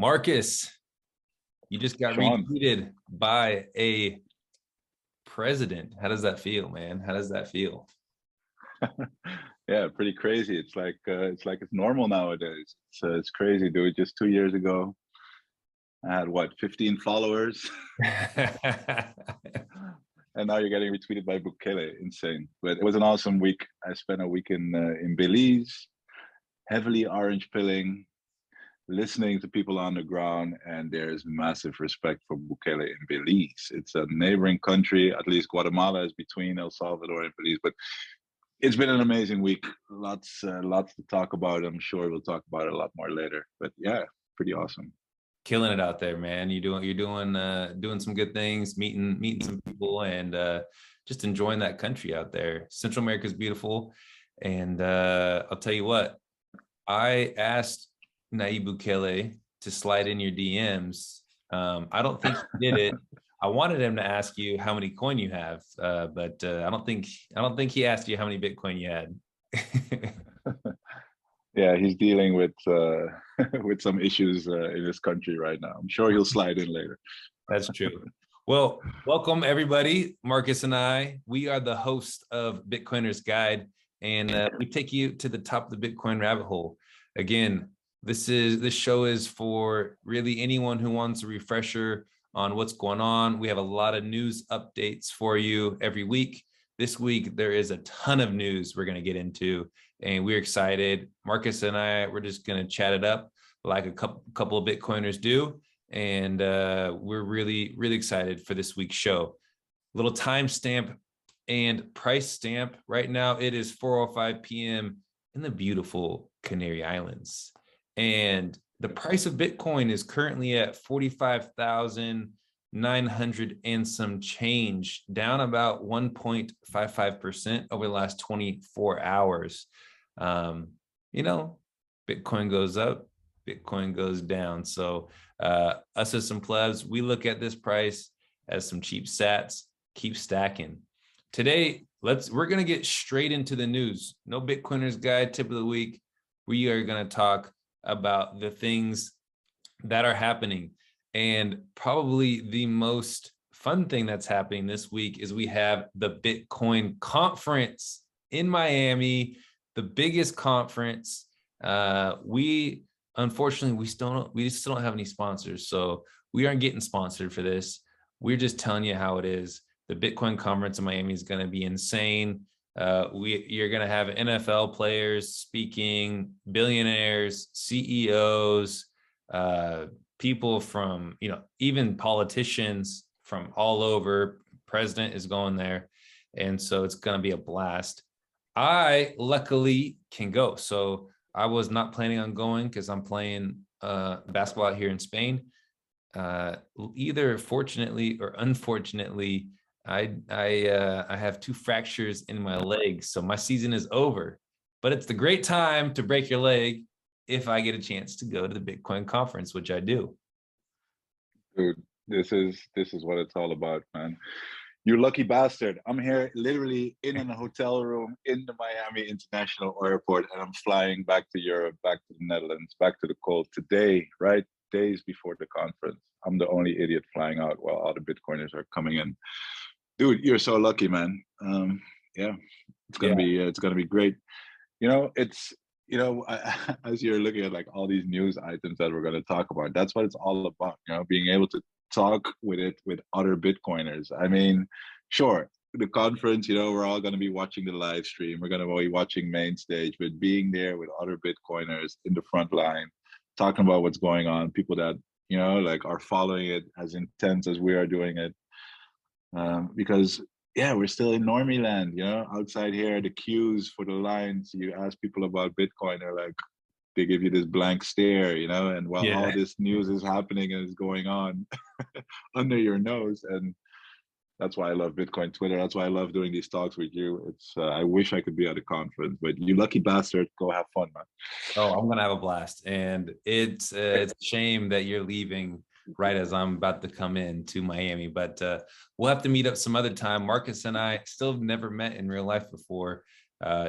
Marcus, you just got Sean. retweeted by a president. How does that feel, man? How does that feel? Yeah, pretty crazy. It's normal nowadays. It's crazy, dude. Just 2 years ago, I had 15 followers, and now you're getting retweeted by Bukele. Insane. But it was an awesome week. I spent a week in Belize, heavily orange pilling, listening to people on the ground, and there's massive respect for Bukele in Belize. It's a neighboring country. At least Guatemala is between El Salvador and Belize, but it's been an amazing week. Lots to talk about. I'm sure we'll talk about it a lot more later. But yeah, pretty awesome. Killing it out there, man. You're doing some good things, meeting some people, and just enjoying that country out there. Central America is beautiful, and I'll tell you what. I asked Nayib Bukele to slide in your DMs. I don't think he did it. I wanted him to ask you how many coin you have, but I don't think he asked you how many Bitcoin you had. Yeah, he's dealing with with some issues in his country right now. I'm sure he'll slide in later. That's true. Well, welcome everybody. Marcus and we are the host of Bitcoiner's Guide, and we take you to the top of the Bitcoin rabbit hole. Again, this show is for really anyone who wants a refresher on what's going on. We have a lot of news updates for you every week. This week, there is a ton of news we're going to get into, and we're excited. Marcus and we're just going to chat it up like a couple of Bitcoiners do, and we're really, really excited for this week's show. Little timestamp and price stamp. Right now, it is 4:05 p.m. in the beautiful Canary Islands, and the price of Bitcoin is currently at 45,900 and some change, down about 1.55% over the last 24 hours. Bitcoin goes up, Bitcoin goes down. So us as some plebs, we look at this price as some cheap sats, keep stacking. Today, we're going to get straight into the news. No Bitcoiner's Guide tip of the week. We are going to talk about the things that are happening. And probably the most fun thing that's happening this week is we have the Bitcoin conference in Miami, the biggest conference. Unfortunately, we still don't have any sponsors. So we aren't getting sponsored for this. We're just telling you how it is. The Bitcoin conference in Miami is going to be insane. You're going to have NFL players speaking, billionaires, CEOs, people from, even politicians from all over. President is going there. And so it's going to be a blast. I luckily can go. So I was not planning on going because I'm playing basketball out here in Spain. Either fortunately or unfortunately, I have 2 fractures in my legs, so my season is over. But it's the great time to break your leg if I get a chance to go to the Bitcoin conference, which I do. Dude, this is what it's all about, man. You lucky bastard. I'm here literally in a hotel room in the Miami International Airport, and I'm flying back to Europe, back to the Netherlands, back to the cold today, right? Days before the conference. I'm the only idiot flying out while all the Bitcoiners are coming in. Dude, you're so lucky, man. Yeah, it's gonna be great. It's as you're looking at like all these news items that we're gonna talk about, that's what it's all about. Being able to talk with other Bitcoiners. I mean, sure, the conference, we're all gonna be watching the live stream. We're gonna be watching main stage, but being there with other Bitcoiners in the front line, talking about what's going on, people that are following it as intense as we are doing it. Because we're still in normie land, outside here, the queues for the lines, you ask people about Bitcoin, they give you this blank stare, and while all this news is happening and is going on under your nose. And that's why I love Bitcoin Twitter. That's why I love doing these talks with you. It's I wish I could be at a conference, but you lucky bastard, go have fun, man. Oh, I'm gonna have a blast, and it's a shame that you're leaving right as I'm about to come in to Miami, but we'll have to meet up some other time. Marcus and I still have never met in real life before,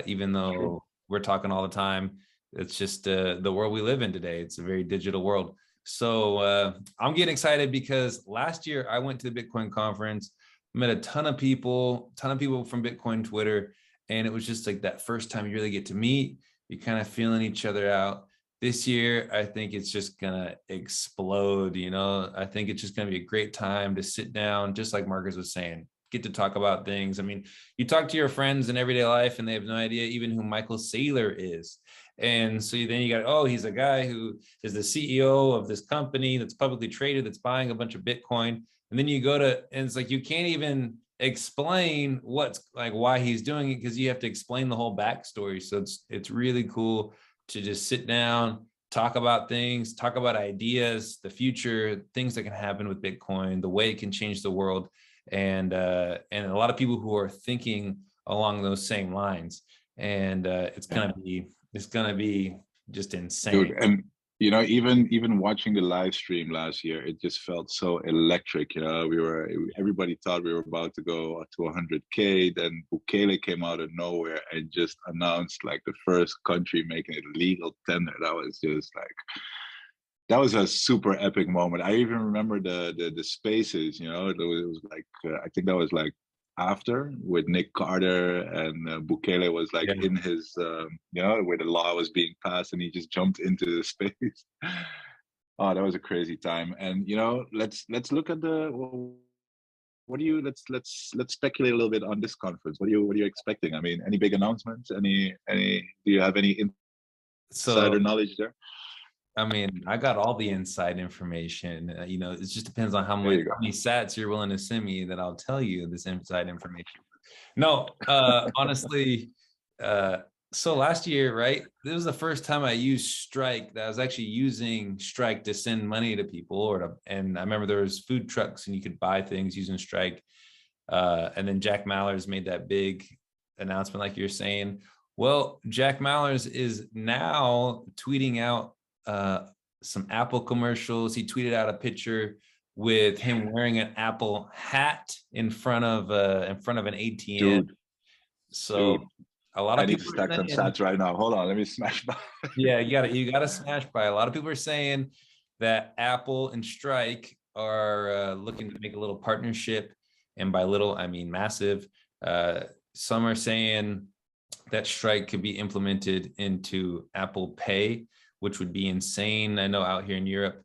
even though we're talking all the time. It's just the world we live in today. It's a very digital world. So I'm getting excited because last year I went to the Bitcoin conference, met a ton of people from Bitcoin Twitter, and it was just like that first time you really get to meet. You're kind of feeling each other out. This year, I think it's just gonna explode. I think it's just gonna be a great time to sit down, just like Marcus was saying, get to talk about things. I mean, you talk to your friends in everyday life, and they have no idea even who Michael Saylor is. And so then you got, oh, he's a guy who is the CEO of this company that's publicly traded, that's buying a bunch of Bitcoin. And then you go to, and it's like, you can't even explain what's like, why he's doing it, because you have to explain the whole backstory. So it's really cool to just sit down, talk about things, talk about ideas, the future, things that can happen with Bitcoin, the way it can change the world. And a lot of people who are thinking along those same lines. And it's gonna be just insane. Dude, and even watching the live stream last year, it just felt so electric. Everybody thought we were about to go to 100K. Then Bukele came out of nowhere and just announced like the first country making it legal tender. That was a super epic moment. I even remember the spaces. It was like I think that was like after with Nick Carter, and Bukele was like in his where the law was being passed, and he just jumped into the space. Oh, that was a crazy time. And let's look at let's speculate a little bit on this conference. What are you expecting? I mean, any big announcements? Do you have any insider knowledge there? I mean, I got all the inside information. It just depends on how many sats you're willing to send me that I'll tell you this inside information. No, honestly, so last year, right? This was the first time I used Strike. That I was actually using Strike to send money to people, and I remember there was food trucks and you could buy things using Strike. And then Jack Mallers made that big announcement, like you're saying. Well, Jack Mallers is now tweeting out some Apple commercials. He tweeted out a picture with him wearing an Apple hat in front of an ATM. Dude, so a lot of people need to stack some sats right now. Hold on, let me smash by. Yeah, you gotta smash by. A lot of people are saying that Apple and Strike are looking to make a little partnership, and by little I mean massive. Some are saying that Strike could be implemented into Apple Pay, which would be insane. I know out here in Europe,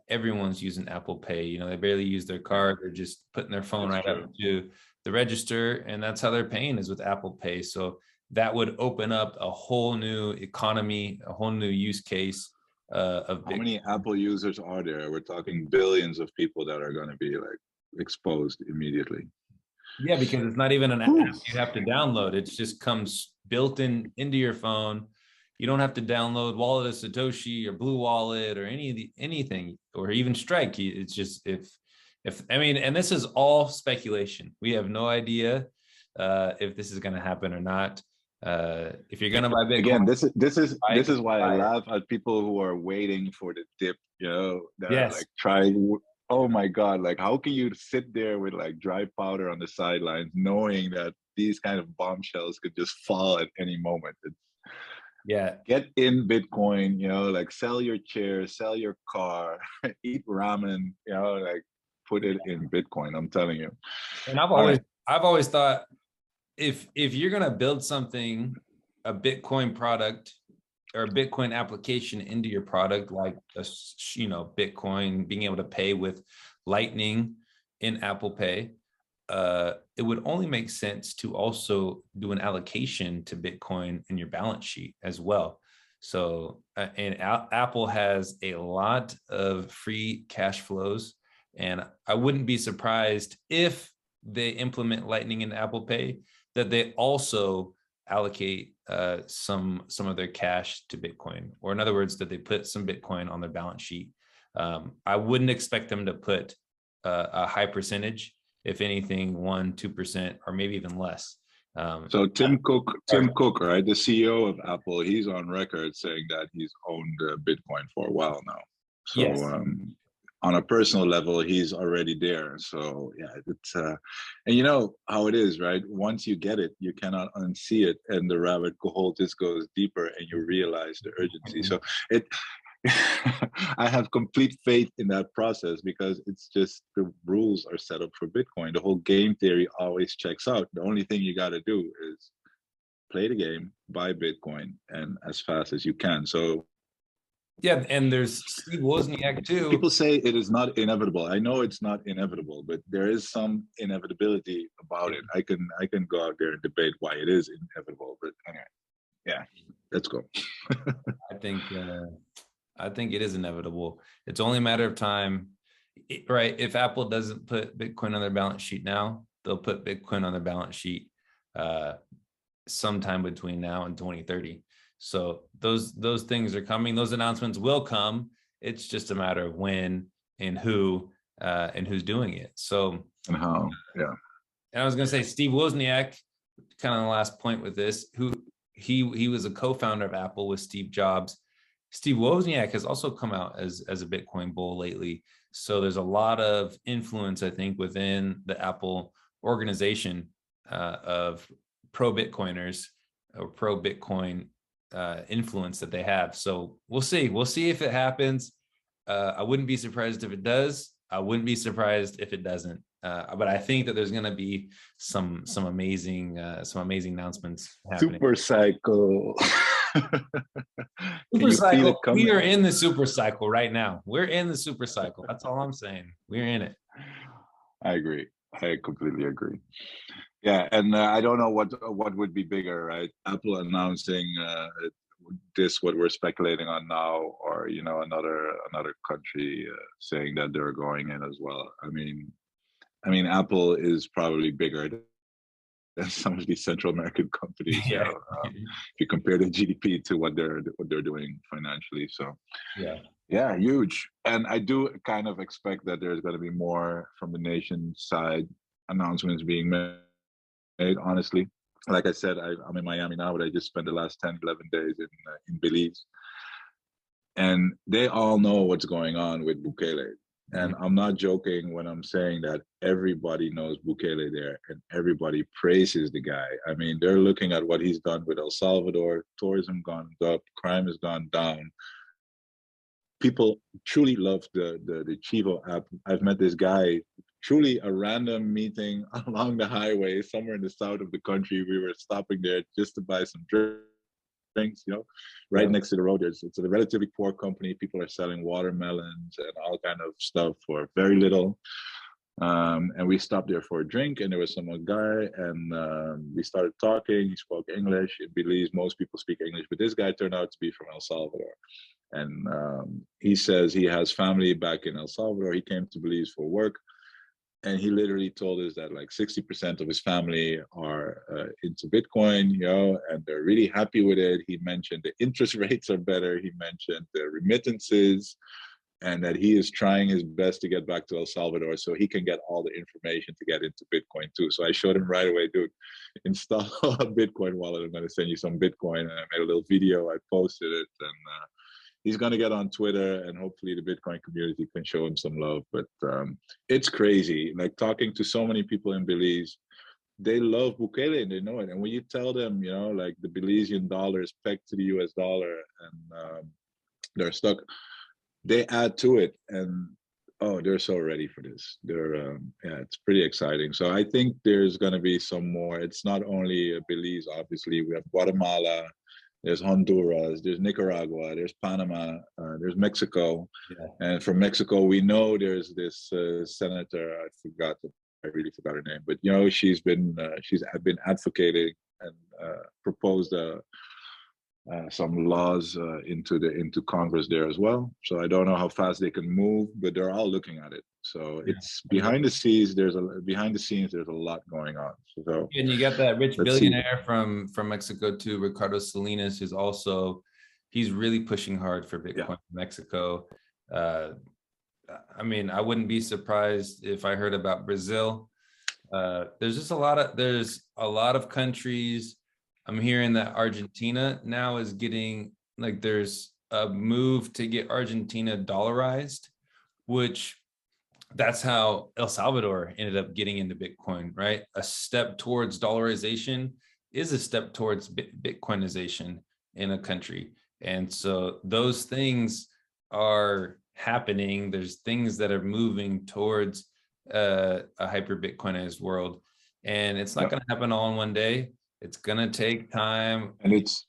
everyone's using Apple Pay. They barely use their card. They're just putting their phone up to the register, and that's how they're paying, is with Apple Pay. So that would open up a whole new economy, a whole new use case of How many Apple users are there? We're talking billions of people that are going to be like exposed immediately. Yeah, because it's not even an app you have to download. It just comes built into your phone. You don't have to download Wallet of Satoshi or Blue Wallet or anything, or even Strike. It's just if and this is all speculation. We have no idea if this is going to happen or not. If you're going to buy Bitcoin, again, this is why I laugh at people who are waiting for the dip. That are like trying. Oh my God! Like, how can you sit there with like dry powder on the sidelines, knowing that these kind of bombshells could just fall at any moment? Get in Bitcoin, like sell your chair, sell your car, eat ramen, like put it in Bitcoin. I'm telling you. And I've always thought, if you're gonna build something, a Bitcoin product or a Bitcoin application into your product, like Bitcoin, being able to pay with Lightning in Apple Pay, it would only make sense to also do an allocation to Bitcoin in your balance sheet as well. So, and Apple has a lot of free cash flows, and I wouldn't be surprised if they implement Lightning in Apple Pay, that they also allocate some of their cash to Bitcoin, or in other words, that they put some Bitcoin on their balance sheet. I wouldn't expect them to put a high percentage. If anything, 1-2%, or maybe even less. So Tim Cook, right, the CEO of Apple, he's on record saying that he's owned Bitcoin for a while now. So on a personal level, he's already there. So yeah, it's and you know how it is, right? Once you get it, you cannot unsee it, and the rabbit hole just goes deeper, and you realize the urgency. So I have complete faith in that process because it's just the rules are set up for Bitcoin. The whole game theory always checks out. The only thing you got to do is play the game, buy Bitcoin, and as fast as you can. So yeah, and there's Steve Wozniak too. people say it is not inevitable. I know it's not inevitable, but there is some inevitability about it. I can go out there and debate why it is inevitable, but anyway, yeah, let's go. I think it is inevitable. It's only a matter of time, right? If Apple doesn't put Bitcoin on their balance sheet now, they'll put Bitcoin on their balance sheet sometime between now and 2030. So those things are coming. Those announcements will come. It's just a matter of when and who's doing it. So and how, yeah. And I was going to say Steve Wozniak, kind of the last point with this, who he was a co-founder of Apple with Steve Jobs. Steve Wozniak has also come out as a Bitcoin bull lately. So there's a lot of influence, I think, within the Apple organization of pro-Bitcoiners or pro-Bitcoin influence that they have. So we'll see. We'll see if it happens. I wouldn't be surprised if it does. I wouldn't be surprised if it doesn't. But I think that there's going to be some amazing announcements happening. Super cycle. Super cycle. We are in the super cycle right now. We're in the super cycle. That's all I'm saying. We're in it. I agree. I completely agree. Yeah, and I don't know what would be bigger, right? Apple announcing what we're speculating on now, or another country saying that they're going in as well. I mean, Apple is probably bigger than some of these Central American companies. Yeah. If you compare the GDP to what they're doing financially, so yeah, huge. And I do kind of expect that there's going to be more from the nation side announcements being made. Honestly, like I said, I'm in Miami now, but I just spent the last 10, 11 days in Belize, and they all know what's going on with Bukele. And I'm not joking when I'm saying that everybody knows Bukele there and everybody praises the guy. I mean, they're looking at what he's done with El Salvador. Tourism gone up, crime has gone down. People truly love the Chivo app. I've met this guy, truly a random meeting along the highway somewhere in the south of the country. We were stopping there just to buy some drinks, right next to the road. It's a relatively poor company. People are selling watermelons and all kind of stuff for very little. And we stopped there for a drink, and there was some guy, and we started talking. He spoke English. In Belize, most people speak English, but this guy turned out to be from El Salvador. And he says he has family back in El Salvador. He came to Belize for work. And he literally told us that like 60% of his family are into Bitcoin, and they're really happy with it. He mentioned the interest rates are better. He mentioned the remittances, and that he is trying his best to get back to El Salvador so he can get all the information to get into Bitcoin too. So I showed him right away, dude, install a Bitcoin wallet. I'm going to send you some Bitcoin. And I made a little video. I posted it, and he's going to get on Twitter, and hopefully the Bitcoin community can show him some love. But it's crazy. Like talking to so many people in Belize, they love Bukele and they know it. And when you tell them, like the Belizean dollar is pegged to the US dollar and they're stuck, they add to it. And they're so ready for this. It's pretty exciting. So I think there's going to be some more. It's not only Belize, obviously. We have Guatemala. There's Honduras, there's Nicaragua, there's Panama, there's Mexico. Yeah. And from Mexico, we know there's this senator, I really forgot her name, but she's been advocating and proposed some laws into Congress there as well. So I don't know how fast they can move, but they're all looking at it. So it's behind the scenes. There's a lot going on. So and you got that rich billionaire from Mexico too, Ricardo Salinas, he's really pushing hard for Bitcoin in Mexico. I mean, I wouldn't be surprised if I heard about Brazil. There's a lot of countries. I'm hearing that Argentina now is getting, like, there's a move to get Argentina dollarized, which that's how El Salvador ended up getting into Bitcoin, right? A step towards dollarization is a step towards Bitcoinization in a country. And so those things are happening. There's things that are moving towards a hyper Bitcoinized world, and it's not Yeah. going to happen all in one day. It's going to take time. And it's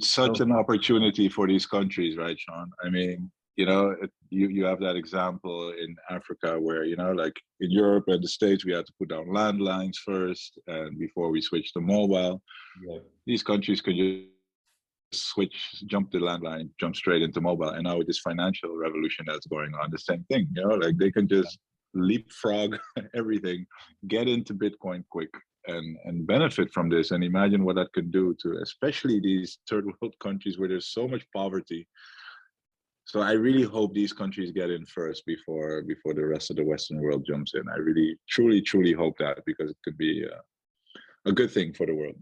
such an opportunity for these countries, right, Sean? I mean, you have that example in Africa where, like in Europe and the States, we had to put down landlines first, and before we switch to mobile. Yeah. These countries could just jump the landline, jump straight into mobile. And now with this financial revolution that's going on, the same thing, like they can just leapfrog everything, get into Bitcoin quick, and benefit from this. And imagine what that could do to especially these third world countries where there's so much poverty. So I really hope these countries get in first before the rest of the Western world jumps in. I really, truly hope that, because it could be a good thing for the world.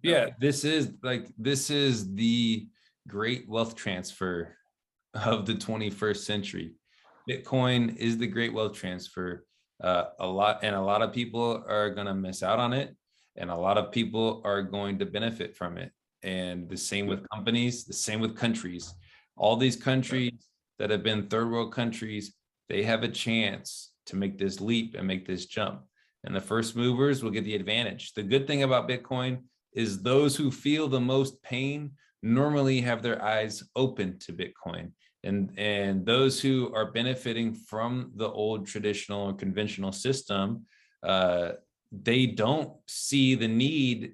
Yeah, this is the great wealth transfer of the 21st century. Bitcoin is the great wealth transfer. A lot of people are going to miss out on it, and a lot of people are going to benefit from it. And the same with companies, the same with countries. All these countries that have been third world countries, they have a chance to make this leap and make this jump. And the first movers will get the advantage. The good thing about Bitcoin is those who feel the most pain normally have their eyes open to Bitcoin. And those who are benefiting from the old traditional or conventional system, they don't see the need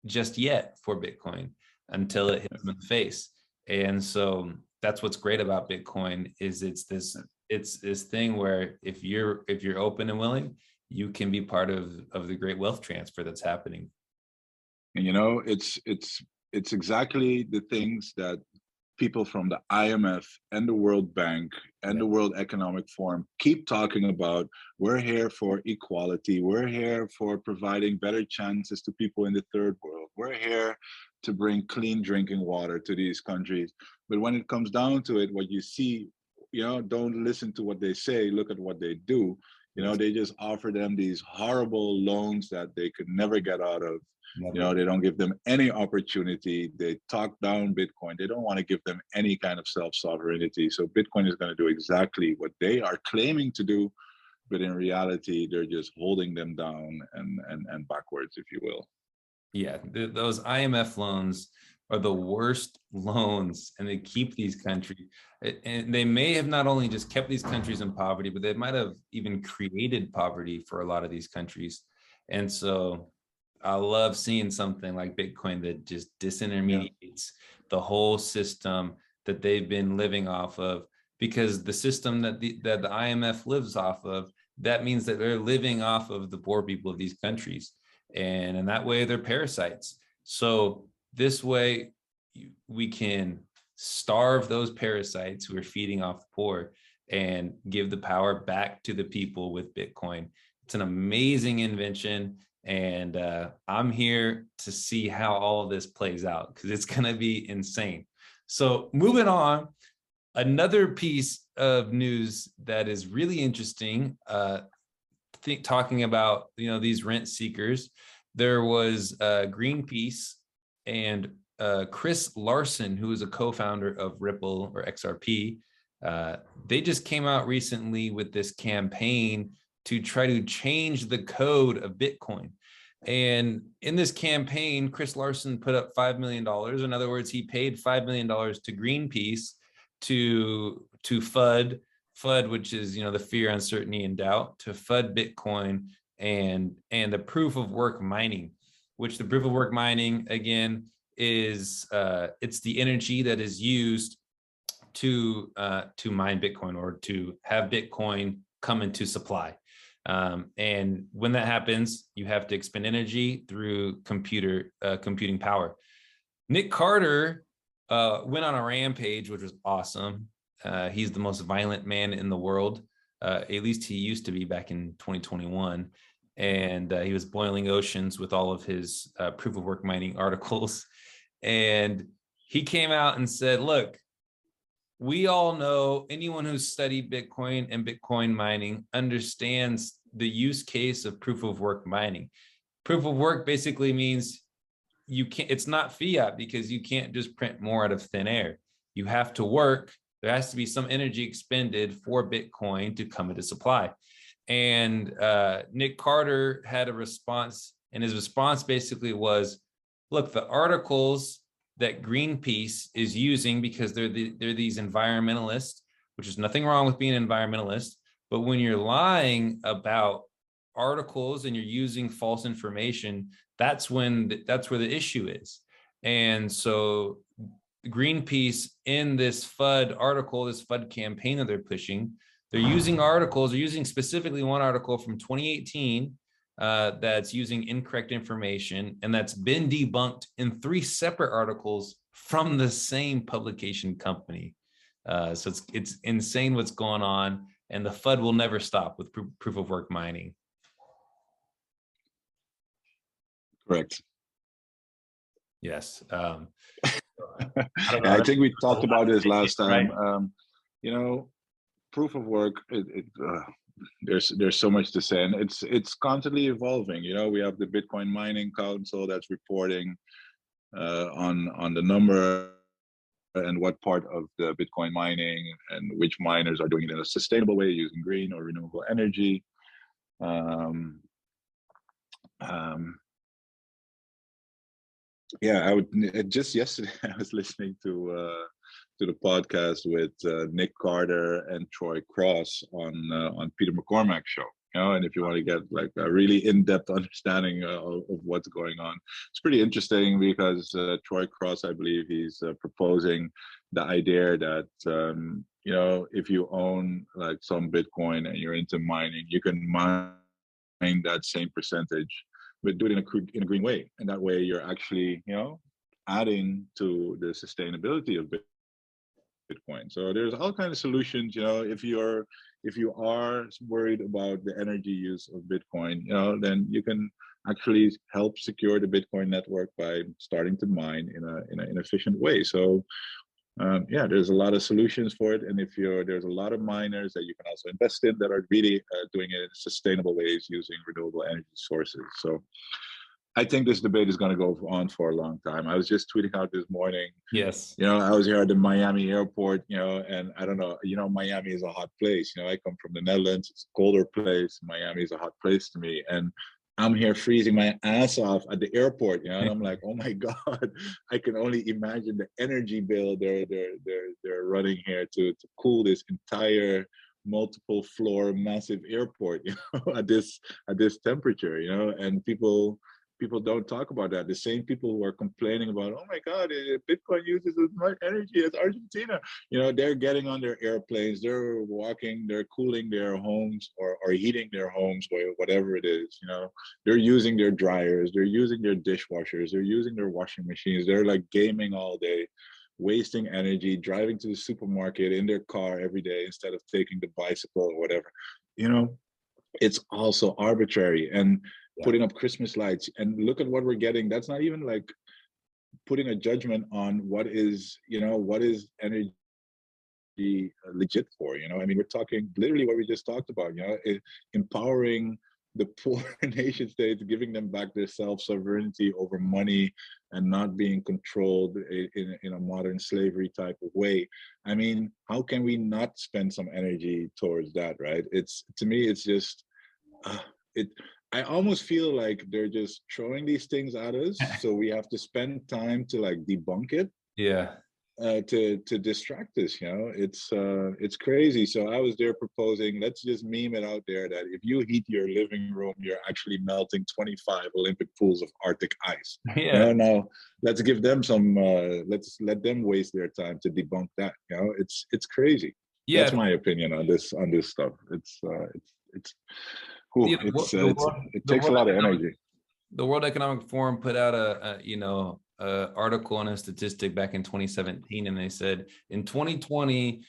just yet for Bitcoin until it hits them in the face. And so that's what's great about Bitcoin is it's this thing where if you're open and willing, you can be part of the great wealth transfer that's happening. And it's exactly the things that people from the IMF and the World Bank and the World Economic Forum keep talking about. We're here for equality. We're here for providing better chances to people in the third world. We're here to bring clean drinking water to these countries. But when it comes down to it, what you see, don't listen to what they say, look at what they do. They just offer them these horrible loans that they could never get out of. They don't give them any opportunity. They talk down Bitcoin. They don't want to give them any kind of self-sovereignty. So Bitcoin is going to do exactly what they are claiming to do, but in reality, they're just holding them down and backwards, if you will. Yeah, those IMF loans are the worst loans, and they keep these countries. And they may have not only just kept these countries in poverty, but they might have even created poverty for a lot of these countries. And so I love seeing something like Bitcoin that just disintermediates the whole system that they've been living off of, because the system that the IMF lives off of, that means that they're living off of the poor people of these countries. And in that way, they're parasites. So this way, we can starve those parasites who are feeding off the poor and give the power back to the people with Bitcoin. It's an amazing invention. And I'm here to see how all of this plays out, because it's going to be insane. So moving on, another piece of news that is really interesting, talking about these rent seekers. There was Greenpeace and Chris Larson, who is a co-founder of Ripple or XRP. They just came out recently with this campaign to try to change the code of Bitcoin. And in this campaign, Chris Larson put up $5 million. In other words, he paid $5 million to Greenpeace to FUD, which is, the fear, uncertainty, and doubt, to FUD Bitcoin and the proof of work mining, which the proof of work mining, again, is it's the energy that is used to mine Bitcoin, or to have Bitcoin come into supply. And when that happens, you have to expend energy through computing power. Nick Carter went on a rampage, which was awesome. He's the most violent man in the world. At least he used to be back in 2021. And he was boiling oceans with all of his proof of work mining articles. And he came out and said, look, we all know, anyone who's studied Bitcoin and Bitcoin mining understands the use case of proof of work mining. Proof of work basically means it's not fiat, because you can't just print more out of thin air. You have to work. there has to be some energy expended for Bitcoin to come into supply. And Nick Carter had a response, and his response basically was, look, the articles that Greenpeace is using, because they're these environmentalists, which is nothing wrong with being an environmentalist, but when you're lying about articles and you're using false information, that's where the issue is. And so Greenpeace, in this FUD article, this FUD campaign that they're pushing, they're using articles, they're using specifically one article from 2018 that's using incorrect information, and that's been debunked in 3 separate articles from the same publication company. So it's insane what's going on, and the FUD will never stop with proof of work mining. Correct. Yes. I think we talked about this last time. Right? You know, proof of work, there's so much to say, and it's constantly evolving. You know, we have the Bitcoin Mining Council that's reporting on the number and what part of the Bitcoin mining and which miners are doing it in a sustainable way using green or renewable energy. Yeah, just yesterday I was listening to the podcast with Nick Carter and Troy Cross on Peter McCormack's show. You know, and if you want to get like a really in-depth understanding of what's going on, it's pretty interesting because Troy Cross, I believe, he's proposing the idea that you know, if you own like some Bitcoin and you're into mining, you can mine that same percentage, but do it in a green way, and that way you're actually, you know, adding to the sustainability of Bitcoin. So there's all kinds of solutions. You know, if you are worried about the energy use of Bitcoin, you know, then you can actually help secure the Bitcoin network by starting to mine in an efficient way. So yeah, there's a lot of solutions for it, and there's a lot of miners that you can also invest in that are really doing it in sustainable ways using renewable energy sources. So I think this debate is going to go on for a long time. I was just tweeting out this morning. Yes. You know, I was here at the Miami airport, you know, and I don't know, you know, Miami is a hot place. You know, I come from the Netherlands. It's a colder place. Miami is a hot place to me. And I'm here freezing my ass off at the airport, you know, and I'm like, oh my God, I can only imagine the energy bill they're running here to cool this entire multiple floor massive airport, you know, at this temperature, you know, and people don't talk about that. The same people who are complaining about, oh my God, Bitcoin uses as much energy as Argentina, you know, they're getting on their airplanes, they're walking, they're cooling their homes or heating their homes, or whatever it is, you know, they're using their dryers, they're using their dishwashers, they're using their washing machines, they're like gaming all day, wasting energy, driving to the supermarket in their car every day instead of taking the bicycle or whatever, you know. It's also arbitrary. And putting up Christmas lights, and look at what we're getting. That's not even like putting a judgment on what is, you know, what is energy legit for, you know. I mean, we're talking literally what we just talked about, you know, empowering the poor nation states, giving them back their self-sovereignty over money and not being controlled in a modern slavery type of way. I mean, how can we not spend some energy towards that, right? It's, to me, it's just, I almost feel like they're just throwing these things at us, so we have to spend time to like debunk it. Yeah. To distract us, you know. It's crazy. So I was there proposing, let's just meme it out there that if you heat your living room, you're actually melting 25 Olympic pools of Arctic ice. Yeah. You know, now let's give them some. Let's let them waste their time to debunk that. You know, it's crazy. Yeah. That's my opinion on this stuff. It takes a lot of energy. The World Economic Forum put out a article on a statistic back in 2017, and they said in 2020,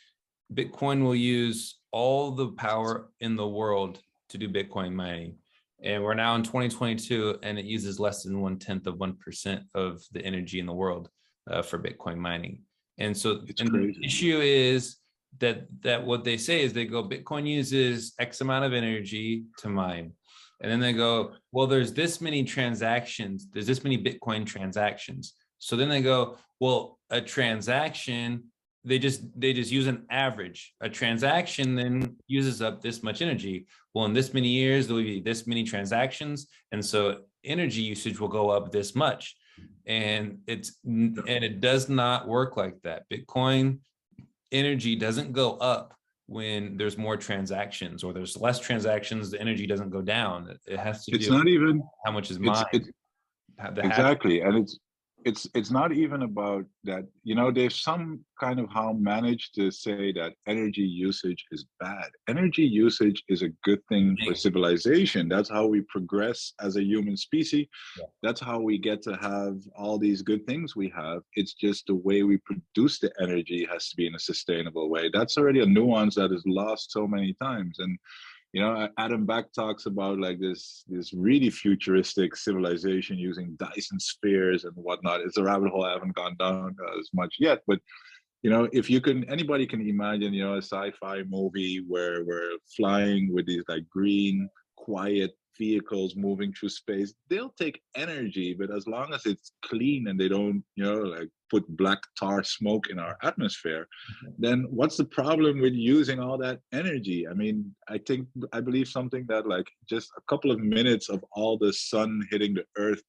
Bitcoin will use all the power in the world to do Bitcoin mining. And we're now in 2022, and it uses less than 1/10% of the energy in the world for Bitcoin mining. And so the issue is that what they say is they go, Bitcoin uses X amount of energy to mine. And then they go, well, there's this many transactions, there's this many Bitcoin transactions. So then they go, well, a transaction they just use an average. A transaction then uses up this much energy. Well, in this many years, there will be this many transactions, and so energy usage will go up this much. And it does not work like that. Bitcoin energy doesn't go up when there's more transactions, or there's less transactions. The energy doesn't go down. It has to It's do with not even, how much is it's mined. exactly, and it's not even about that. You know, they've somehow managed to say that energy usage is bad. Energy usage is a good thing for civilization. That's how we progress as a human species. Yeah. That's how we get to have all these good things we have. It's just the way we produce the energy has to be in a sustainable way. That's already a nuance that is lost so many times. And you know, Adam Back talks about like this really futuristic civilization using Dyson spheres and whatnot. It's a rabbit hole I haven't gone down as much yet, but you know, if you can, anybody can imagine, you know, a sci-fi movie where we're flying with these like green, quiet vehicles moving through space. They'll take energy, but as long as it's clean and they don't, you know, like put black tar smoke in our atmosphere, then what's the problem with using all that energy? I mean, I believe something that like just a couple of minutes of all the sun hitting the earth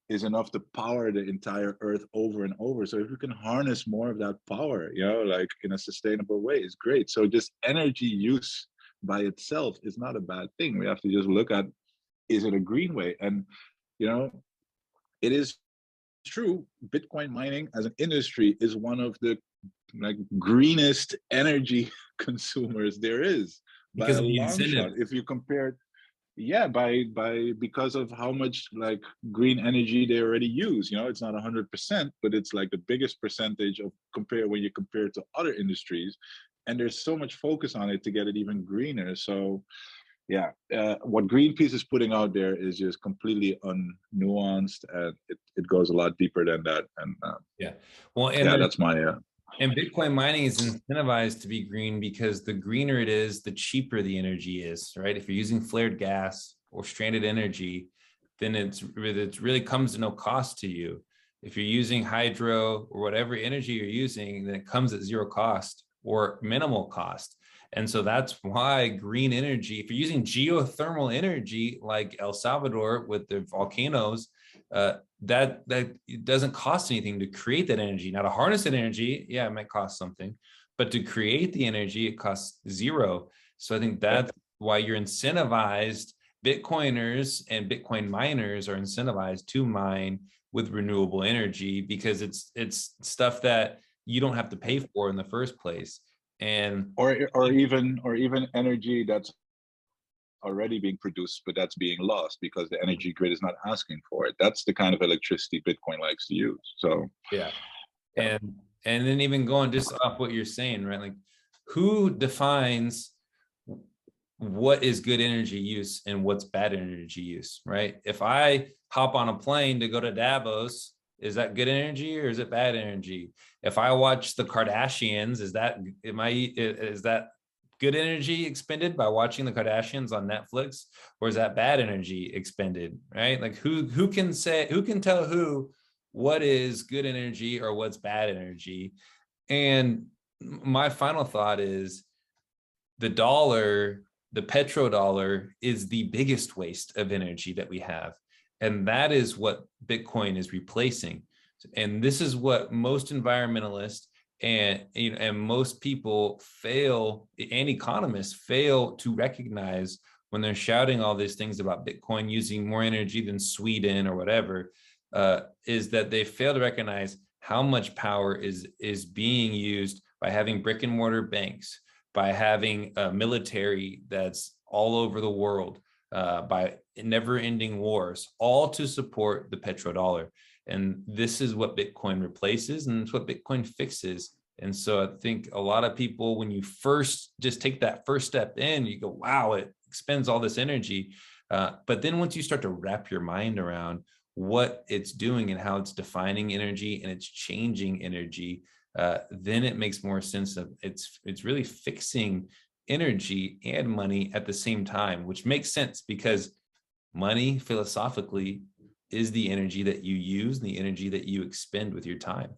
is enough to power the entire earth over and over. So if we can harness more of that power, you know, like in a sustainable way, it's great. So just energy use by itself is not a bad thing. We have to just look at, is it a green way? And, you know, it is true, Bitcoin mining as an industry is one of the like greenest energy consumers there is by Because a of the long incentive. shot. If you compare it, yeah, because of how much like green energy they already use. You know, it's not 100%, but it's like the biggest percentage of when you compare it to other industries, and there's so much focus on it to get it even greener. So yeah, what Greenpeace is putting out there is just completely unnuanced, and it goes a lot deeper than that. And Yeah. Well, and yeah, that's my and Bitcoin mining is incentivized to be green because the greener it is, the cheaper the energy is, right? If you're using flared gas or stranded energy, then it really comes to no cost to you. If you're using hydro or whatever energy you're using, then it comes at zero cost or minimal cost. And so that's why green energy, if you're using geothermal energy like El Salvador with the volcanoes, that it doesn't cost anything to create that energy. Now to harness that energy, yeah, it might cost something, but to create the energy, it costs zero. So I think that's why you're incentivized. Bitcoiners and Bitcoin miners are incentivized to mine with renewable energy because it's stuff that you don't have to pay for in the first place. And or even energy that's already being produced, but that's being lost because the energy grid is not asking for it. That's the kind of electricity Bitcoin likes to use. So yeah. And then even going just off what you're saying, right? Like who defines what is good energy use and what's bad energy use, right? If I hop on a plane to go to Davos, is that good energy or is it bad energy? If I watch the Kardashians, is that good energy expended by watching the Kardashians on Netflix, or is that bad energy expended, right? Like who can tell what is good energy or what's bad energy? And my final thought is the petrodollar is the biggest waste of energy that we have. And that is what Bitcoin is replacing. And this is what most environmentalists and most people fail, and economists fail to recognize when they're shouting all these things about Bitcoin using more energy than Sweden or whatever, is that they fail to recognize how much power is being used by having brick and mortar banks, by having a military that's all over the world, by never-ending wars, all to support the petrodollar. And this is what Bitcoin replaces, and it's what Bitcoin fixes. And so I think a lot of people, when you first just take that first step in, you go, wow, it expends all this energy. But then once you start to wrap your mind around what it's doing and how it's defining energy and it's changing energy, then it makes more sense of it's really fixing energy and money at the same time, which makes sense because money philosophically is the energy that you use and the energy that you expend with your time.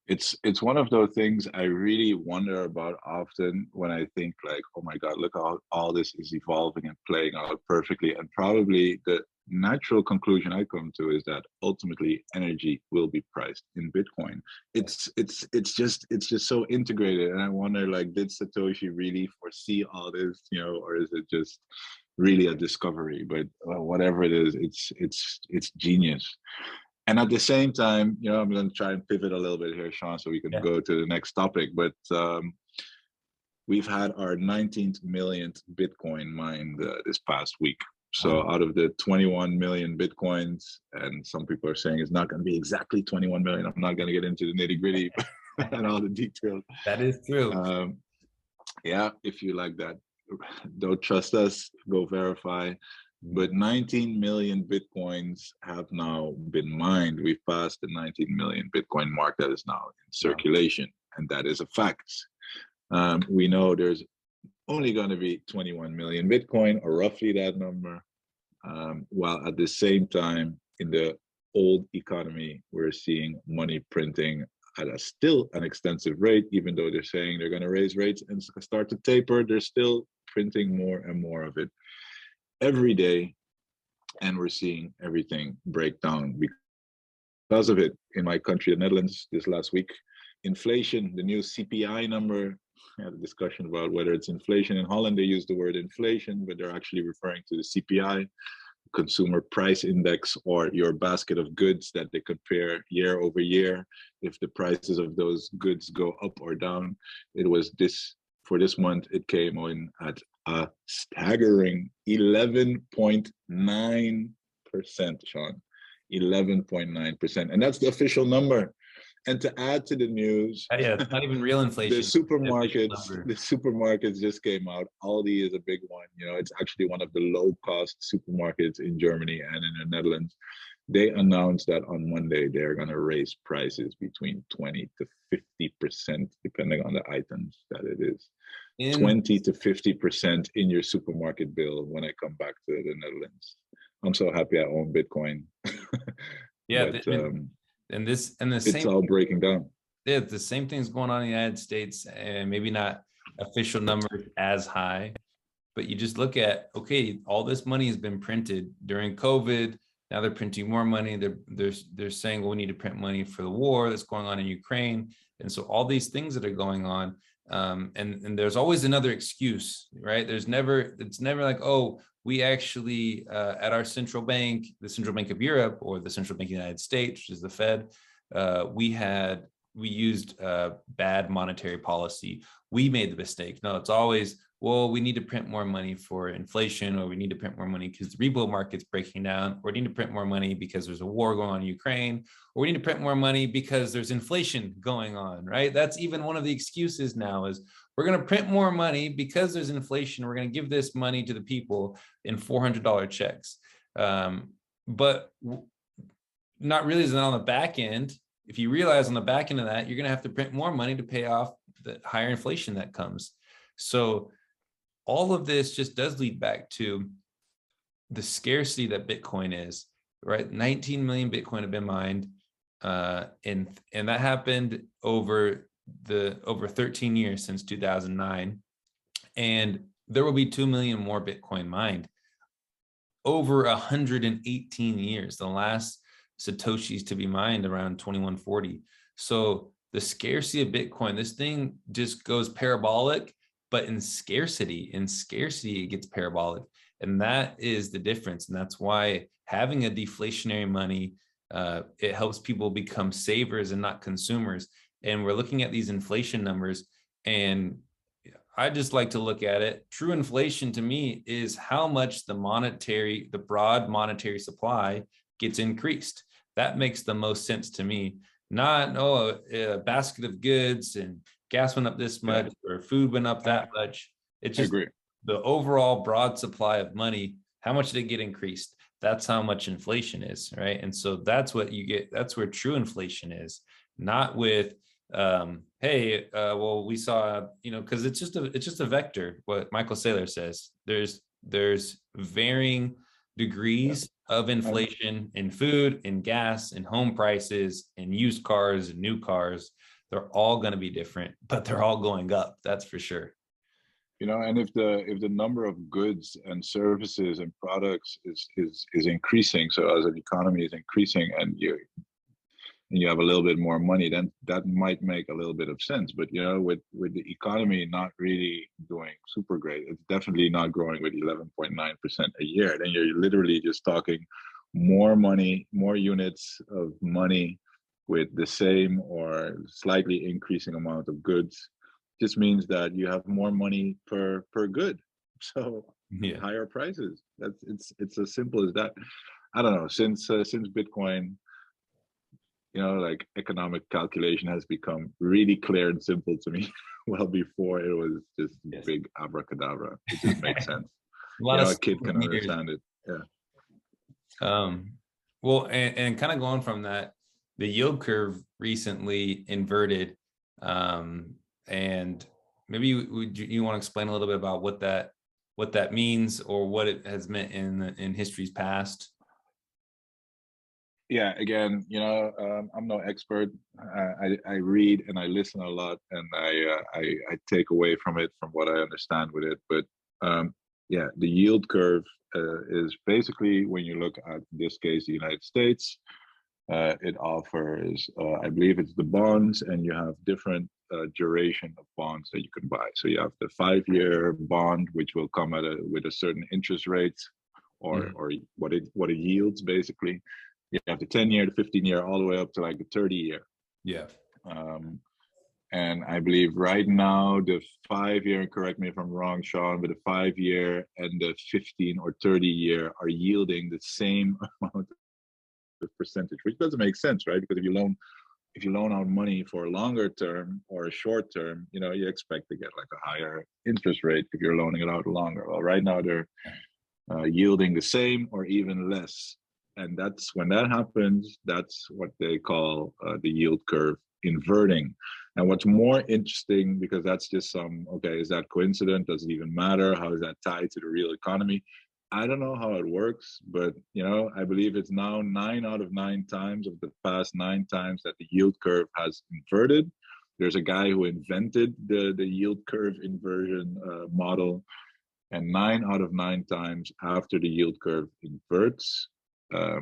It's one of those things I really wonder about often when I think like, oh my God, look how all this is evolving and playing out perfectly. And probably the natural conclusion I come to is that ultimately energy will be priced in Bitcoin. It's just so integrated. And I wonder like, did Satoshi really foresee all this, or is it just really a discovery? But whatever it is, it's genius. And at the same time, I'm going to try and pivot a little bit here, Sean, so we can go to the next topic. But we've had our 19th millionth Bitcoin mined this past week. So out of the 21 million Bitcoins, and some people are saying it's not going to be exactly 21 million. I'm not going to get into the nitty gritty and all the details. That is true. Yeah, if you like that, don't trust us, go verify. But 19 million Bitcoins have now been mined. We've passed the 19 million Bitcoin mark that is now in circulation, and that is a fact. We know there's only going to be 21 million Bitcoin, or roughly that number, while at the same time, in the old economy, we're seeing money printing at a still an extensive rate, even though they're saying they're going to raise rates and start to taper, they're still printing more and more of it every day, and we're seeing everything break down because of it. In my country, the Netherlands, this last week, inflation, the new CPI number, I had a discussion about whether it's inflation. In Holland, they use the word inflation, but they're actually referring to the CPI, Consumer Price Index, or your basket of goods that they compare year over year. If the prices of those goods go up or down, it was this, for this month, it came in at a staggering 11.9%, Sean. 11.9%. And that's the official number. And to add to the news, Yeah, it's not even real inflation. The supermarkets just came out. Aldi is a big one. It's actually one of the low-cost supermarkets in Germany and in the Netherlands. They announced that on Monday they're going to raise prices between 20 to 50%, depending on the items that it is. 20 to 50% in your supermarket bill when I come back to the Netherlands. I'm so happy I own Bitcoin. Yeah, but, it's all breaking down. Yeah, the same thing's going on in the United States, and maybe not official numbers as high, but you just look at, okay, all this money has been printed during COVID. Now they're printing more money. They're saying, well, we need to print money for the war that's going on in Ukraine, and so all these things that are going on. And there's always another excuse, right? It's never like, oh, we actually at our central bank, the Central Bank of Europe, or the Central Bank of the United States, which is the Fed, we used bad monetary policy. We made the mistake. No, it's always, well, we need to print more money for inflation, or we need to print more money because the Ruble market's breaking down, or we need to print more money because there's a war going on in Ukraine, or we need to print more money because there's inflation going on, right? That's even one of the excuses now, is we're going to print more money because there's inflation. We're going to give this money to the people in $400 checks. But not really is on the back end. If you realize on the back end of that, you're going to have to print more money to pay off the higher inflation that comes. So all of this just does lead back to the scarcity that Bitcoin is, right? 19 million Bitcoin have been mined, and that happened over 13 years since 2009, and there will be 2 million more Bitcoin mined over 118 years. The last Satoshis to be mined around 2140. So the scarcity of Bitcoin, this thing just goes parabolic, but in scarcity it gets parabolic. And that is the difference. And that's why having a deflationary money, it helps people become savers and not consumers. And we're looking at these inflation numbers, and I just like to look at it. True inflation to me is how much the broad monetary supply gets increased. That makes the most sense to me. Not, a basket of goods and gas went up this much, or food went up that much. It's just the overall broad supply of money. How much did it get increased? That's how much inflation is, right? And so that's what you get. That's where true inflation is, not with, we saw, because it's just a vector. What Michael Saylor says, there's varying degrees of inflation in food, in gas, in home prices, in used cars, and new cars. They're all going to be different, but they're all going up. That's for sure. And if the number of goods and services and products is increasing, so as an economy is increasing, and you have a little bit more money, then that might make a little bit of sense. But with the economy not really doing super great, it's definitely not growing with 11.9% a year. Then you're literally just talking more money, more units of money with the same or slightly increasing amount of goods. Just means that you have more money per good, so higher prices. It's as simple as that. I don't know, since Bitcoin, like economic calculation has become really clear and simple to me. Well, before it was just big abracadabra. It just makes sense. A kid can understand it. Well, and kind of going from that, the yield curve recently inverted. And maybe you want to explain a little bit about what that means, or what it has meant in history's past. Yeah, again, I'm no expert. I read and I listen a lot, and I take away from it from what I understand with it. But the yield curve is basically, when you look at this case, the United States, it offers, I believe it's the bonds, and you have different duration of bonds that you can buy. So you have the 5-year bond, which will come with a certain interest rate, or what it yields basically. You have the 10-year, the 15-year, all the way up to like the 30-year. Yeah. And I believe right now the 5-year, correct me if I'm wrong, Sean, but the 5-year and the 15 or 30-year are yielding the same amount of percentage, which doesn't make sense, right? Because if you loan out money for a longer term or a short term, you expect to get like a higher interest rate if you're loaning it out longer. Well, right now they're yielding the same or even less. And when that happens, that's what they call the yield curve inverting. And what's more interesting, because that's just is that coincident? Does it even matter? How is that tied to the real economy? I don't know how it works, but I believe it's now 9 out of 9 times of the past 9 times that the yield curve has inverted. There's a guy who invented the yield curve inversion model, and 9 out of 9 times after the yield curve inverts,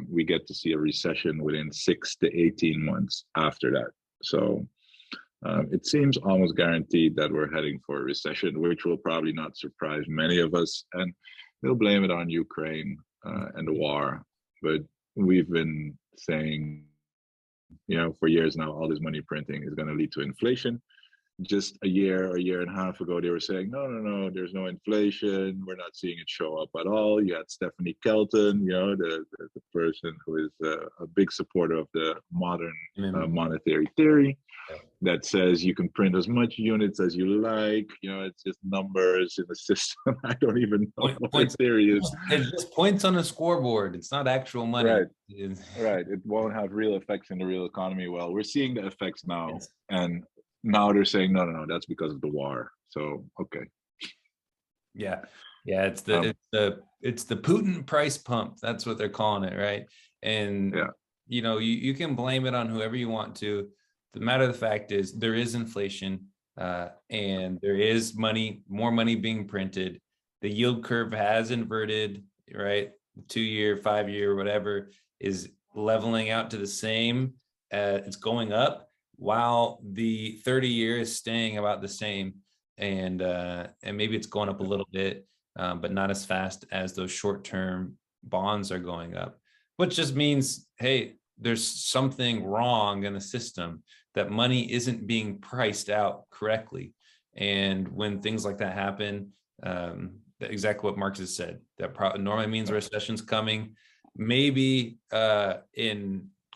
we get to see a recession within 6 to 18 months after that. So it seems almost guaranteed that we're heading for a recession, which will probably not surprise many of us. And they'll blame it on Ukraine and the war. But we've been saying, for years now, all this money printing is going to lead to inflation. Just a year and a half ago, they were saying, no, there's no inflation. We're not seeing it show up at all. You had Stephanie Kelton, the person who is a big supporter of the modern monetary theory, that says you can print as much units as you like. It's just numbers in the system. I don't even know what the theory is. It's just points on a scoreboard. It's not actual money. Right. It won't have real effects in the real economy. Well, we're seeing the effects now. Yes. And now they're saying, no, that's because of the war. So, okay. Yeah. It's the Putin price pump. That's what they're calling it, right? And you can blame it on whoever you want to. The matter of the fact is there is inflation, and there is more money being printed. The yield curve has inverted, right? 2-year, 5-year, whatever, is leveling out to the same. It's going up, while the 30-year is staying about the same, and maybe it's going up a little bit, but not as fast as those short-term bonds are going up, which just means, hey, there's something wrong in the system, that money isn't being priced out correctly. And when things like that happen, exactly what Marx has said, that normally means a recession's coming. Maybe a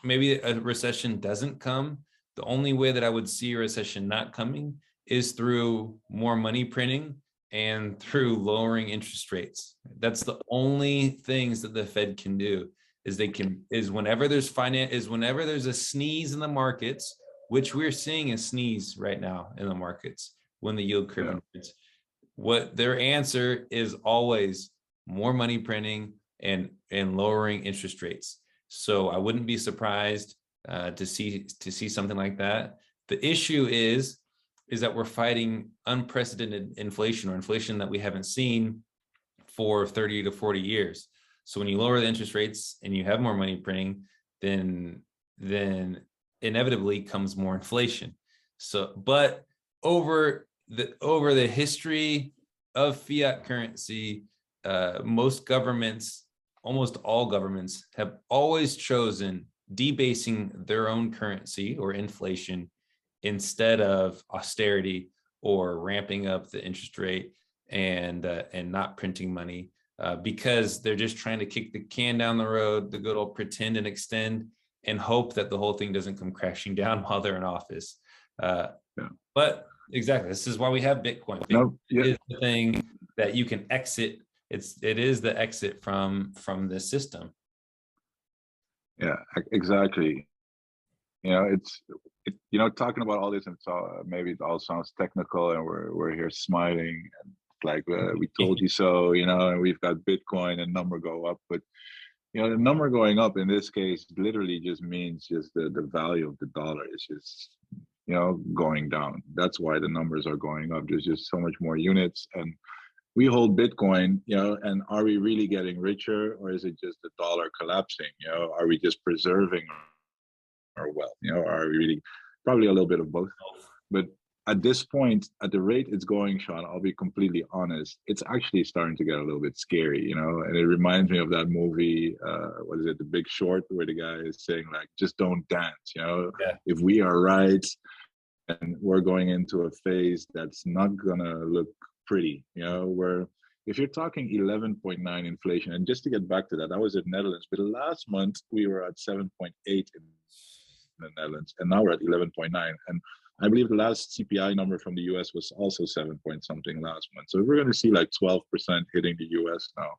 recession doesn't come. The only way that I would see a recession not coming is through more money printing and through lowering interest rates. That's the only things that the Fed can do. Whenever there's a sneeze in the markets, which we're seeing a sneeze right now in the markets when the yield curve inverts, what their answer is always more money printing and lowering interest rates. So I wouldn't be surprised to see something like that. The issue is that we're fighting unprecedented inflation, or inflation that we haven't seen for 30 to 40 years. So when you lower the interest rates and you have more money printing, then inevitably comes more inflation. So, but over the history of fiat currency, most governments, almost all governments, have always chosen debasing their own currency or inflation instead of austerity or ramping up the interest rate and not printing money, because they're just trying to kick the can down the road, the good old pretend and extend, and hope that the whole thing doesn't come crashing down while they're in office. Yeah. But exactly, this is why we have Bitcoin. Bitcoin is the thing that you can exit. It is the exit from this system. Yeah, exactly. Talking about all this, and so maybe it all sounds technical, and we're here smiling, and like we told you so, and we've got Bitcoin and number go up, but the number going up in this case literally just means just the value of the dollar is just going down. That's why the numbers are going up. There's just so much more units, and we hold Bitcoin, and are we really getting richer, or is it just the dollar collapsing? Are we just preserving our wealth? Are we really? Probably a little bit of both. But at this point, at the rate it's going, Sean, I'll be completely honest, it's actually starting to get a little bit scary, and it reminds me of that movie, what is it, The Big Short, where the guy is saying, like, just don't dance, if we are right, and we're going into a phase that's not gonna look pretty, where if you're talking 11.9 inflation, and just to get back to that, I was in Netherlands, but last month we were at 7.8 in the Netherlands, and now we're at 11.9, and I believe the last CPI number from the US was also 7 point something last month. So we're going to see like 12% hitting the US now.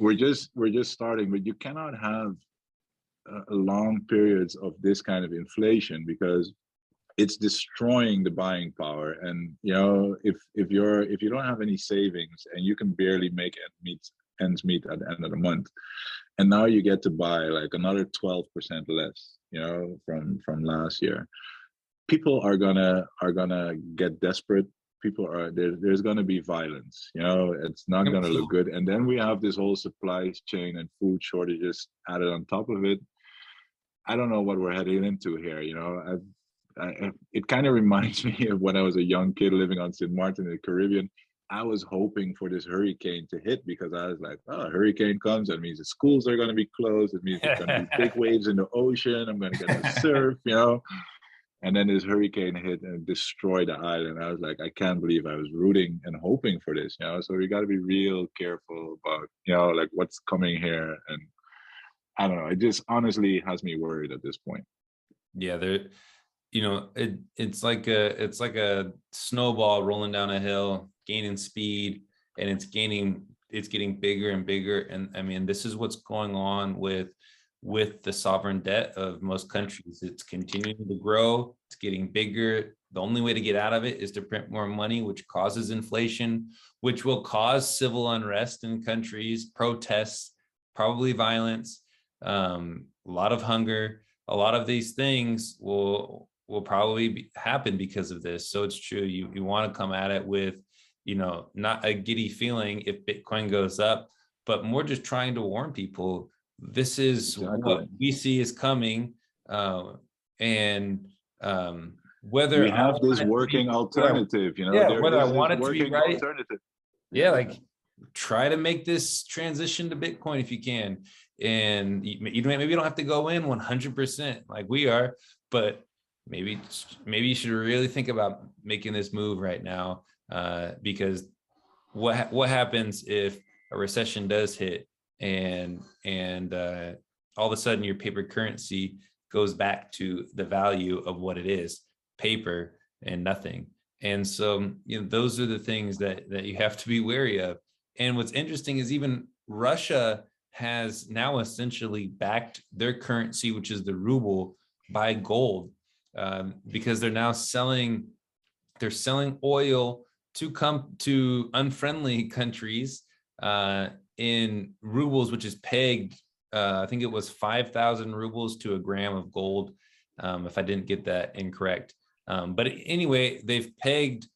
We're just starting, but you cannot have long periods of this kind of inflation, because it's destroying the buying power. And if you don't have any savings and you can barely make ends meet at the end of the month, and now you get to buy like another 12% less, from last year, people are gonna get desperate. There's gonna be violence. It's not gonna look good. And then we have this whole supply chain and food shortages added on top of it. I don't know what we're heading into here. It kind of reminds me of when I was a young kid living on St. Martin in the Caribbean. I was hoping for this hurricane to hit, because I was like, oh, a hurricane comes, that means the schools are going to be closed. It means there's going to be big waves in the ocean. I'm going to get to surf, And then this hurricane hit and destroyed the island. I was like, I can't believe I was rooting and hoping for this, So we got to be real careful about, like what's coming here. And I don't know, it just honestly has me worried at this point. Yeah, it's like a snowball rolling down a hill, gaining speed, and it's getting bigger and bigger. And I mean, this is what's going on with the sovereign debt of most countries. It's continuing to grow, it's getting bigger. The only way to get out of it is to print more money, which causes inflation, which will cause civil unrest in countries, protests, probably violence, a lot of hunger. A lot of these things will probably happen because of this. So it's true, you want to come at it with, not a giddy feeling if Bitcoin goes up, but more just trying to warn people, this is what we see is coming. Whether we have this working alternative, whether I want it to be right. Yeah, like try to make this transition to Bitcoin if you can. And maybe you don't have to go in 100% like we are, but maybe you should really think about making this move right now, because what happens if a recession does hit and all of a sudden your paper currency goes back to the value of what it is, paper and nothing. And so those are the things that you have to be wary of. And what's interesting is even Russia has now essentially backed their currency, which is the ruble, by gold, because they're now selling oil to unfriendly countries in rubles, which is pegged. I think it was 5,000 rubles to a gram of gold. if I didn't get that incorrect. But anyway, they've pegged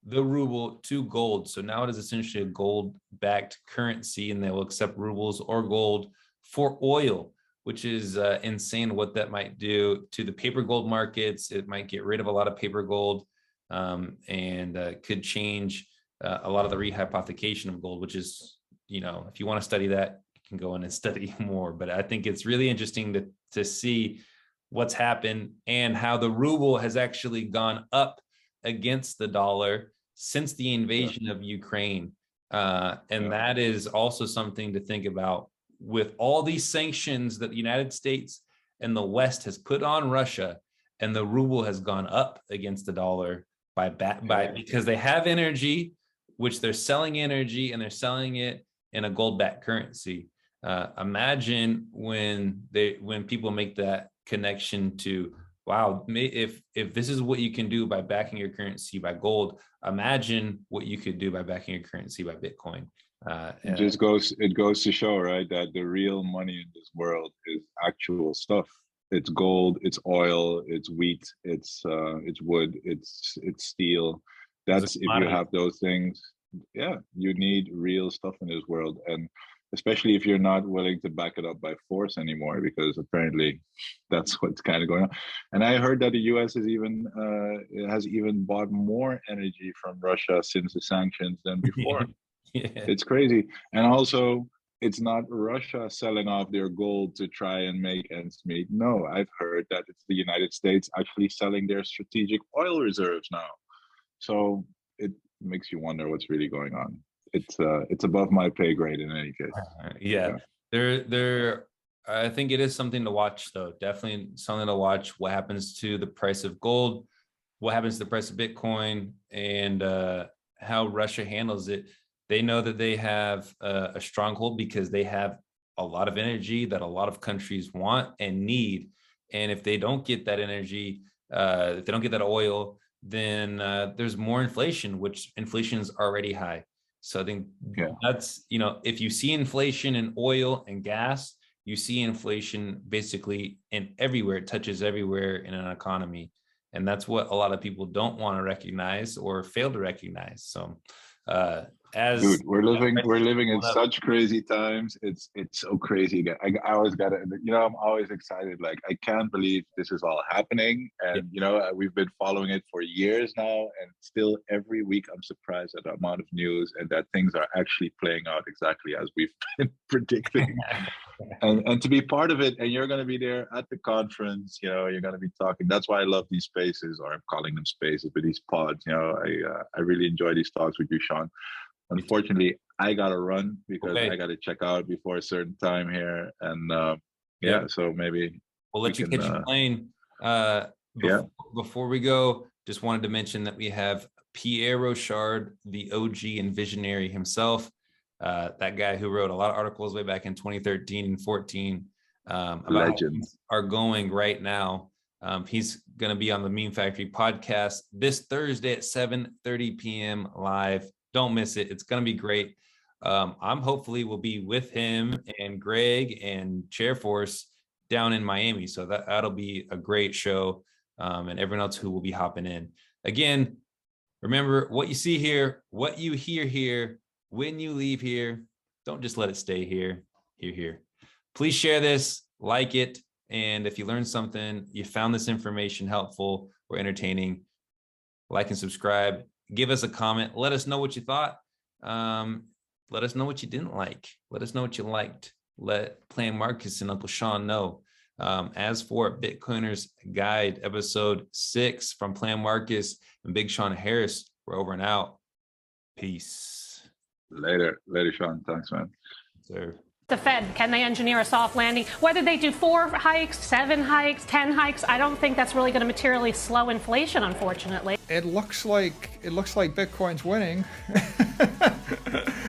the ruble to gold. So now it is essentially a gold-backed currency, and they will accept rubles or gold for oil, which is insane what that might do to the paper gold markets. It might get rid of a lot of paper gold, and could change a lot of the rehypothecation of gold, which is, if you want to study that, you can go in and study more. But I think it's really interesting to see what's happened and how the ruble has actually gone up against the dollar since the invasion of Ukraine. And that is also something to think about with all these sanctions that the United States and the West has put on Russia, and the ruble has gone up against the dollar because they have energy, which they're selling energy, and they're selling it in a gold-backed currency. Imagine when people make that connection to, wow, if this is what you can do by backing your currency by gold, imagine what you could do by backing your currency by Bitcoin. It goes to show, right, that the real money in this world is actual stuff. It's gold, it's oil, it's wheat, it's wood, it's steel. That's if you have those things. Yeah, you need real stuff in this world, and especially if you're not willing to back it up by force anymore, because apparently that's what's kind of going on. And I heard that the US has even bought more energy from Russia since the sanctions than before. It's crazy. And also, it's not Russia selling off their gold to try and make ends meet. No, I've heard that it's the United States actually selling their strategic oil reserves now. So it makes you wonder what's really going on. It's above my pay grade in any case. There I think it is something to watch, though. Definitely something to watch. What happens to the price of gold, what happens to the price of Bitcoin, and how Russia handles it. They know that they have a stronghold because they have a lot of energy that a lot of countries want and need. And if they don't get that energy, if they don't get that oil, then there's more inflation, which inflation is already high. So I think that's, if you see inflation in oil and gas, you see inflation basically in everywhere. It touches everywhere in an economy. And that's what a lot of people don't want to recognize or fail to recognize. So dude, we're living in such crazy times. It's so crazy. I always gotta, I'm always excited. Like, I can't believe this is all happening. And we've been following it for years now, and still every week I'm surprised at the amount of news and that things are actually playing out exactly as we've been predicting. and to be part of it, and you're going to be there at the conference, you're going to be talking. That's why I love these spaces, or I'm calling them spaces, but these pods. I really enjoy these talks with you, Sean. Unfortunately, I gotta run because I gotta check out before a certain time here, and so maybe we'll let you catch your plane. Before we go, just wanted to mention that we have Pierre Rochard, the OG and visionary himself, that guy who wrote a lot of articles way back in 2013 and 14 about how things are going right now. He's going to be on the Meme Factory podcast this Thursday at 7:30 p.m. live. Don't miss it. It's going to be great. I'm hopefully will be with him and Greg and Chairforce down in Miami. So that'll be a great show, and everyone else who will be hopping in. Again, remember, what you see here, what you hear here, when you leave here, don't just let it stay here. Here. Please share this, like it. And if you learned something, you found this information helpful or entertaining, like and subscribe. Give us a comment. Let us know what you thought. Let us know what you didn't like. Let us know what you liked. Let Plan Marcus and Uncle Sean know. As for Bitcoiners Guide, episode 6 from Plan Marcus and Big Sean Harris, we're over and out. Peace. Later, Sean. Thanks, man. Sir. The Fed, can they engineer a soft landing? Whether they do 4 hikes, 7 hikes, 10 hikes, I don't think that's really going to materially slow inflation, unfortunately. It looks like Bitcoin's winning.